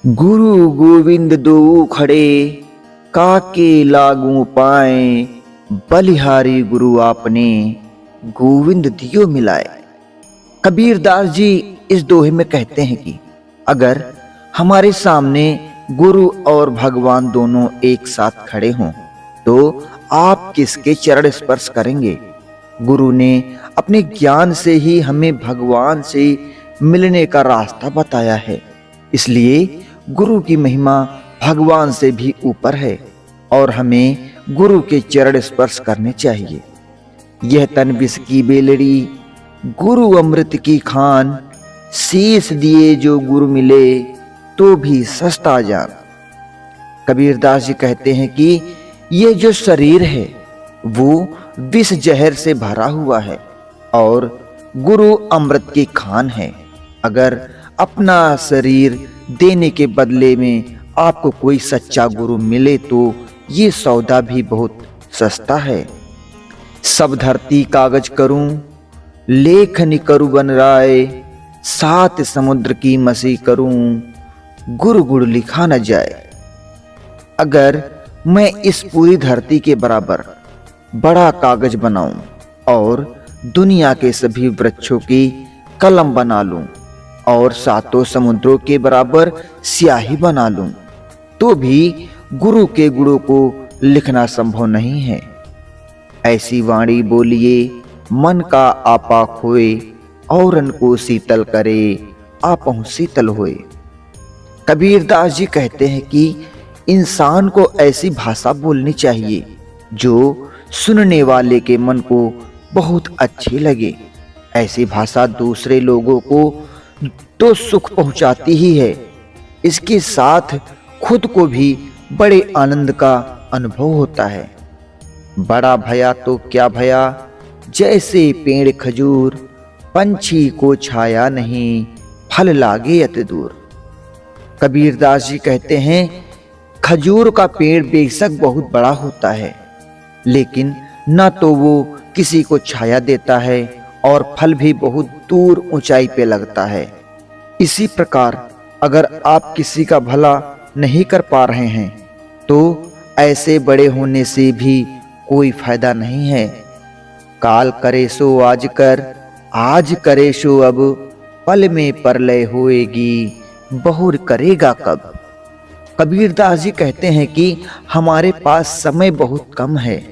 गुरु गोविंद दो खड़े, काके लागू पाए। बलिहारी गुरु आपने, गोविंद दियो मिलाए। कबीरदास जी इस दोहे में कहते हैं कि अगर हमारे सामने गुरु और भगवान दोनों एक साथ खड़े हों तो आप किसके चरण स्पर्श करेंगे। गुरु ने अपने ज्ञान से ही हमें भगवान से मिलने का रास्ता बताया है, इसलिए गुरु की महिमा भगवान से भी ऊपर है और हमें गुरु के चरण स्पर्श करने चाहिए। यह तन विष की बेलड़ी, गुरु अमृत की खान। शीश दिए जो गुरु मिले, तो भी सस्ता जान। कबीरदास जी कहते हैं कि यह जो शरीर है वो विष जहर से भरा हुआ है और गुरु अमृत की खान है। अगर अपना शरीर देने के बदले में आपको कोई सच्चा गुरु मिले तो ये सौदा भी बहुत सस्ता है। सब धरती कागज करूं, लेखनी करूं बन राय। सात समुद्र की मसी करूं, गुरु गुरु लिखा न जाए। अगर मैं इस पूरी धरती के बराबर बड़ा कागज बनाऊं और दुनिया के सभी वृक्षों की कलम बना लूं और सातों समुद्रों के बराबर स्याही बना लूं, तो भी गुरु के गुणों को लिखना संभव नहीं है। ऐसी वाणी बोलिए, मन का आपा खोए। औरन को शीतल करे, आपहु शीतल होए। कबीरदास जी कहते हैं कि इंसान को ऐसी भाषा बोलनी चाहिए जो सुनने वाले के मन को बहुत अच्छी लगे। ऐसी भाषा दूसरे लोगों को तो सुख पहुंचाती ही है, इसके साथ खुद को भी बड़े आनंद का अनुभव होता है। बड़ा भया तो क्या भया, जैसे पेड़ खजूर। पंछी को छाया नहीं, फल लागे अति दूर। कबीरदास जी कहते हैं खजूर का पेड़ बेशक बहुत बड़ा होता है, लेकिन न तो वो किसी को छाया देता है और फल भी बहुत दूर ऊंचाई पे लगता है। इसी प्रकार अगर आप किसी का भला नहीं कर पा रहे हैं तो ऐसे बड़े होने से भी कोई फायदा नहीं है। काल करे सो आज कर, आज करे सो अब। पल में परलय होएगी, बहुर करेगा कब। कबीरदास जी कहते हैं कि हमारे पास समय बहुत कम है।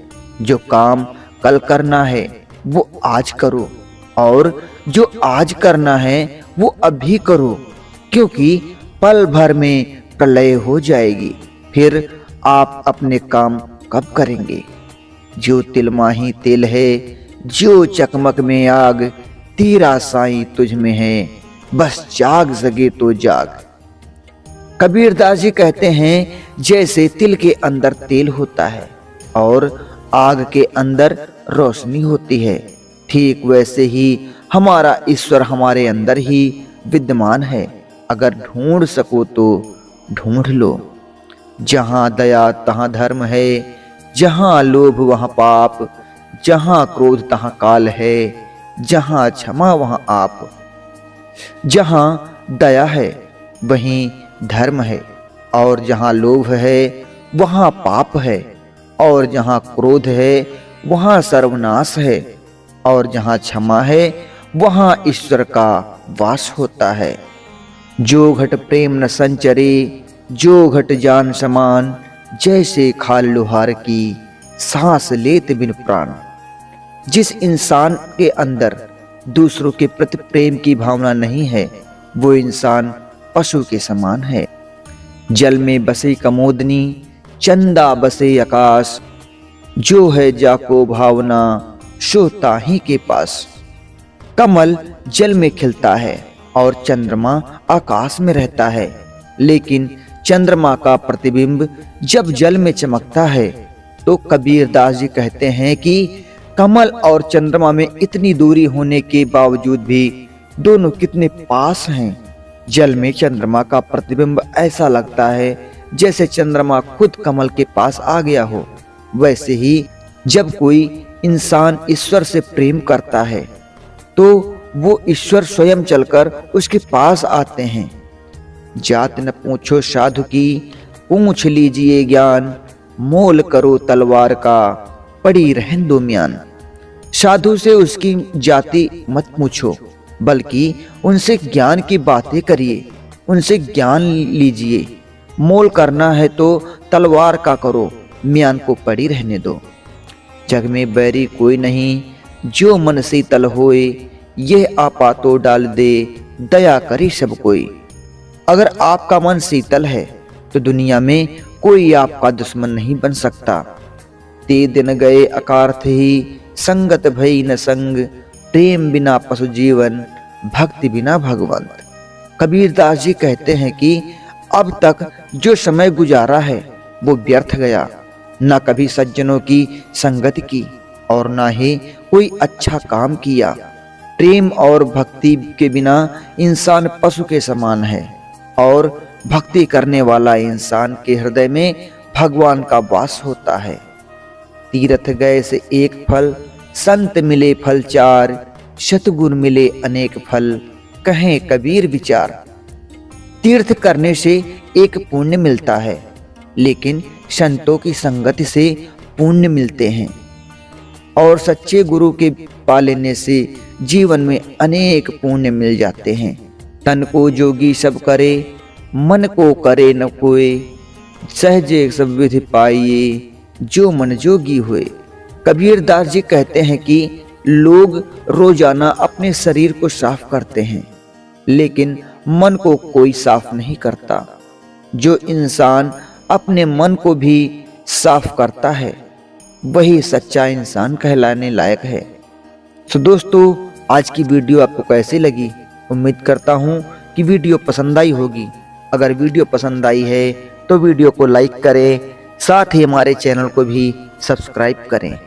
जो काम कल करना है वो आज करो और जो आज करना है वो अभी करो, क्योंकि पल भर में प्रलय हो जाएगी। फिर आप अपने काम कब करेंगे। जो तिल माही तिल है, जो चकमक में आग। तेरा साईं तुझ में है, बस जाग जगे तो जाग। कबीरदास जी कहते हैं जैसे तिल के अंदर तेल होता है और आग के अंदर रोशनी होती है, ठीक वैसे ही हमारा ईश्वर हमारे अंदर ही विद्यमान है। अगर ढूंढ सको तो ढूंढ लो। जहां दया तहां धर्म है, जहां लोभ वहां पाप। जहां क्रोध तहां काल है, जहां क्षमा वहां आप। जहां दया है वहीं धर्म है, और जहां लोभ है वहां पाप है, और जहां क्रोध है वहां सर्वनाश है, और जहां क्षमा है वहां ईश्वर का वास होता है। जो घट प्रेम न संचरे, जो घट जान समान। जैसे खाल लोहार की, सांस लेत बिन प्राण। जिस इंसान के अंदर दूसरों के प्रति प्रेम की भावना नहीं है वो इंसान पशु के समान है। जल में बसे कमोदनी, चंदा बसे आकाश। जो है जाको भावना, सो ताही के पास। कमल जल में खिलता है और चंद्रमा आकाश में रहता है, लेकिन चंद्रमा का प्रतिबिंब जब जल में चमकता है तो कबीरदास जी कहते हैं कि कमल और चंद्रमा में इतनी दूरी होने के बावजूद भी दोनों कितने पास हैं। जल में चंद्रमा का प्रतिबिंब ऐसा लगता है जैसे चंद्रमा खुद कमल के पास आ गया हो। वैसे ही जब कोई इंसान ईश्वर से प्रेम करता है तो वो ईश्वर स्वयं चलकर उसके पास आते हैं। जात न पूछो साधु की, पूछ लीजिए ज्ञान, मोल करो तलवार का, पड़ी रहन दो म्यान। साधु से उसकी जाति मत पूछो, बल्कि उनसे ज्ञान की बातें करिए, उनसे ज्ञान लीजिए। मोल करना है तो तलवार का करो, म्यान को पड़ी रहने दो। जग में बैरी कोई नहीं, जो मन शीतल होए, यह आपा तो डाल दे, दया करी सब कोई। अगर आपका मन शीतल है तो दुनिया में कोई आपका दुश्मन नहीं बन सकता। ते दिन गए अकार्थ ही, संगत भई न संग, प्रेम बिना पशु जीवन, भक्ति बिना भगवंत। कबीरदास जी कहते हैं कि अब तक जो समय गुजारा है वो व्यर्थ गया। न कभी सज्जनों की संगत की और न ही कोई अच्छा काम किया। प्रेम और भक्ति के बिना इंसान पशु के समान है, और भक्ति करने वाला इंसान के हृदय में भगवान का वास होता है। तीर्थ गए से एक फल, संत मिले फल चार, शतगुण मिले अनेक फल, कहें कबीर विचार। तीर्थ करने से एक पुण्य मिलता है, लेकिन संतों की संगति से पुण्य मिलते हैं, और सच्चे गुरु के पा लेने से जीवन में अनेक पुण्य मिल जाते हैं। तन को जोगी सब करे, मन को करे न कोय, सहजे सब विधि पाइए, जो मन जोगी हुए। कबीरदास जी कहते हैं कि लोग रोजाना अपने शरीर को साफ करते हैं, लेकिन मन को कोई साफ नहीं करता। जो इंसान अपने मन को भी साफ करता है, वही सच्चा इंसान कहलाने लायक है। तो दोस्तों, आज की वीडियो आपको कैसी लगी? उम्मीद करता हूँ कि वीडियो पसंद आई होगी। अगर वीडियो पसंद आई है तो वीडियो को लाइक करें, साथ ही हमारे चैनल को भी सब्सक्राइब करें।